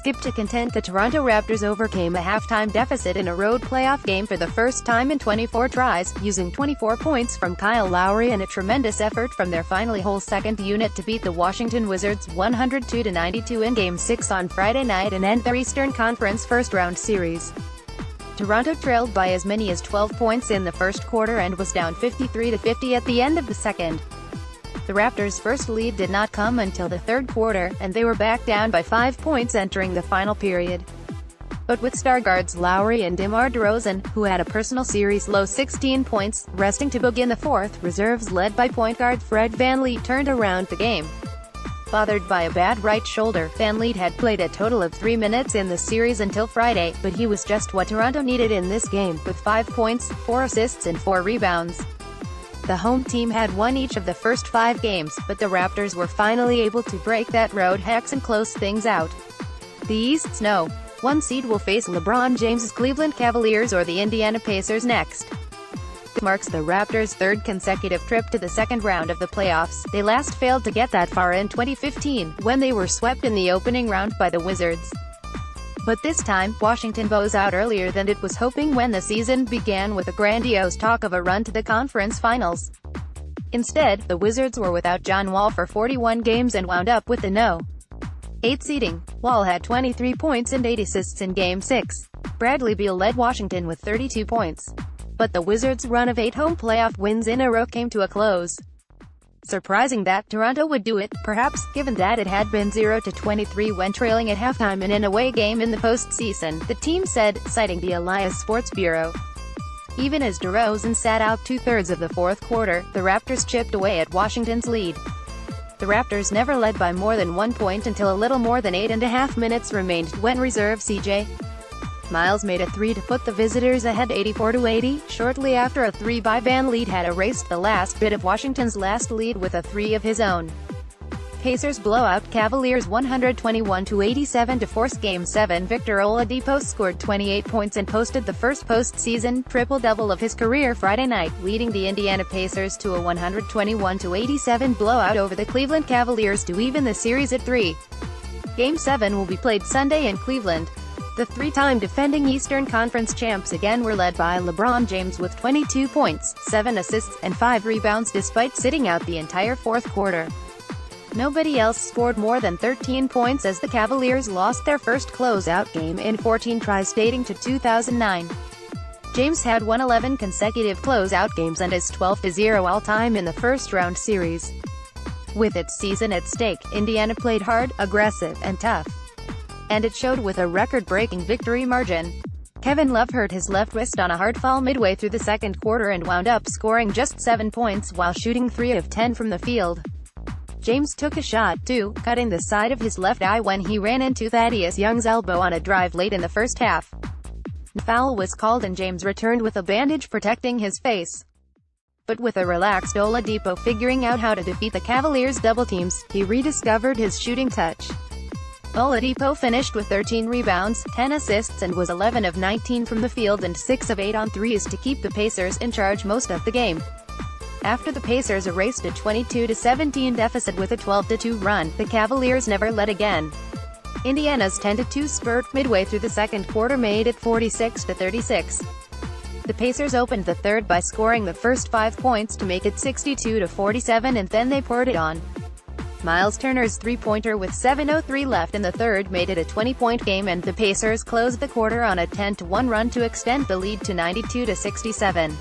skip to content, the Toronto Raptors overcame a halftime deficit in a road playoff game for the first time in 24 tries, using 24 points from Kyle Lowry and a tremendous effort from their finally whole second unit to beat the Washington Wizards 102-92 in Game 6 on Friday night and end their Eastern Conference first-round series. Toronto trailed by as many as 12 points in the first quarter and was down 53-50 at the end of the second. The Raptors' first lead did not come until the third quarter, and they were back down by 5 points entering the final period. But with star guards Lowry and DeMar DeRozan, who had a personal series-low 16 points, resting to begin the fourth, reserves led by point guard Fred VanVleet turned around the game. Bothered by a bad right shoulder, VanVleet had played a total of 3 minutes in the series until Friday, but he was just what Toronto needed in this game, with 5 points, 4 assists and 4 rebounds. The home team had won each of the first 5 games, but the Raptors were finally able to break that road hex and close things out. The East's No. 1 seed will face LeBron James's Cleveland Cavaliers or the Indiana Pacers next. This marks the Raptors' third consecutive trip to the second round of the playoffs. They last failed to get that far in 2015, when they were swept in the opening round by the Wizards. But this time, Washington bows out earlier than it was hoping when the season began with a grandiose talk of a run to the conference finals. Instead, the Wizards were without John Wall for 41 games and wound up with the No. 8 seeding. Wall had 23 points and 8 assists in Game 6. Bradley Beal led Washington with 32 points. But the Wizards' run of 8 home playoff wins in a row came to a close. Surprising that Toronto would do it, perhaps, given that it had been 0-23 when trailing at halftime in an away game in the postseason, the team said, citing the Elias Sports Bureau. Even as DeRozan sat out two-thirds of the fourth quarter, the Raptors chipped away at Washington's lead. The Raptors never led by more than 1 point until a little more than 8.5 minutes remained, when reserve C.J. Miles made a 3 to put the visitors ahead 84-80, shortly after a 3 by VanVleet had erased the last bit of Washington's last lead with a 3 of his own. Pacers blowout Cavaliers 121-87 to force Game 7. Victor Oladipo scored 28 points and posted the first postseason triple-double of his career Friday night, leading the Indiana Pacers to a 121-87 blowout over the Cleveland Cavaliers to even the series at 3. Game 7 will be played Sunday in Cleveland. The 3-time defending Eastern Conference champs again were led by LeBron James with 22 points, 7 assists, and 5 rebounds despite sitting out the entire fourth quarter. Nobody else scored more than 13 points as the Cavaliers lost their first closeout game in 14 tries dating to 2009. James had won 11 consecutive closeout games and is 12-0 all-time in the first-round series. With its season at stake, Indiana played hard, aggressive, and tough. And it showed with a record-breaking victory margin. Kevin Love hurt his left wrist on a hard fall midway through the second quarter and wound up scoring just 7 points while shooting 3 of 10 from the field. James took a shot, too, cutting the side of his left eye when he ran into Thaddeus Young's elbow on a drive late in the first half. The foul was called and James returned with a bandage protecting his face. But with a relaxed Oladipo figuring out how to defeat the Cavaliers' double teams, he rediscovered his shooting touch. Oladipo finished with 13 rebounds, 10 assists and was 11 of 19 from the field and 6 of 8 on threes to keep the Pacers in charge most of the game. After the Pacers erased a 22-17 deficit with a 12-2 run, the Cavaliers never led again. Indiana's 10-2 spurt midway through the second quarter made it 46-36. The Pacers opened the third by scoring the first 5 points to make it 62-47 and then they poured it on. Miles Turner's three-pointer with 7:03 left in the third made it a 20-point game and the Pacers closed the quarter on a 10-1 run to extend the lead to 92-67.